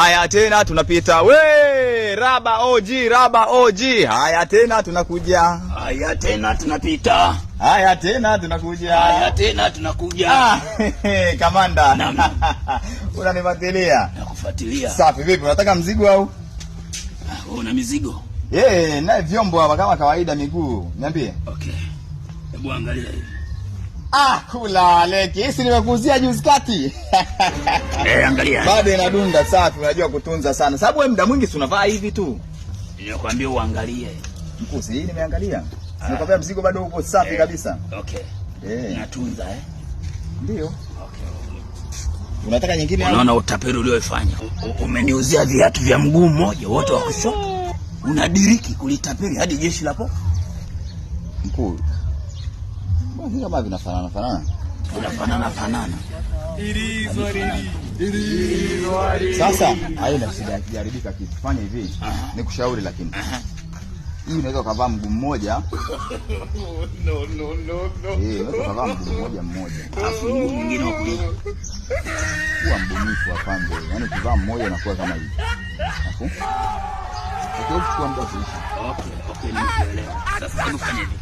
Haya tena tunapita. We, Raba OG, Raba OG. Haya tena tunakuja. Haya tena tunapita. Haya tena tunakuja. Haya tena tunakuja. Kamanda. Unanifuatilia? Nakufuatilia. Safi, vipi? Unataka mzigo au? Una mizigo? Na vyombo hapa kama kawaida, miguu. Niambie. Okay. Hebu angalia hivi. Kula leki. Hisi nimekuuzia juzi kati. Angalia. Bado inadunda. Safi, unajua kutunza sana. Sababu wewe muda mwingi si unavaa hivi tu. Ninakwambia uangalie. Mkusi, hii nimeangalia. Nimekwambia mzigo bado uko safi kabisa. Okay. Natunza Ndio. Okay. Unataka nyingine au? Unaona utapeli uliofanya. Umeniuzia viatu vya mguu mmoja wote wa kushoto. Unadiriki kulitapeli hadi jeshi la polisi. Mkuu. Mbona kama vinafanana fanana? Vinafanana. Sasa haina shida, kijaribika kitu. Fanya hivi. Nikushauri lakini. Hii unaweza kuvaa mguu mmoja. No. Unaweza kuvaa mguu mmoja. Alafu mguu mwingine wa kulia. Kuwa mbunifu afande. Yaani ukivaa mmoja unakuwa kama hivi. Hapo. Ukichukua muda kuisha. Okay, nimekuelewa. Sasa hebu fanya hivi.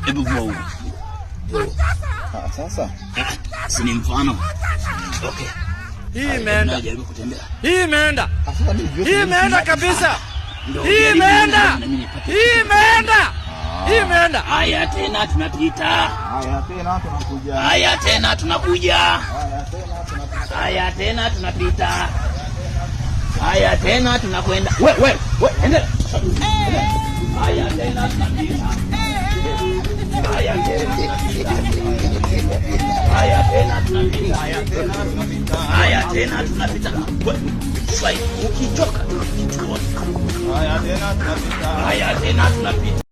Hebu vua huko. Sasa. Si ni mfano. Okay. Hii imeenda. Jaribu kutembea. Hii imeenda. Hii imeenda kabisa. Hii imeenda. Hii imeenda. Haya tena tunapita. Haya tena tunakuja. Haya tena tunakuja. Haya tena tunapita. Haya tena tunakwenda. We, endelea. Haya tena tunapita. Haya tena tunapita. Haya tena tunapita. Haya tena tunapita. Ukichoka tunakichukua. Haya tena tunapita. Haya tena tunapita.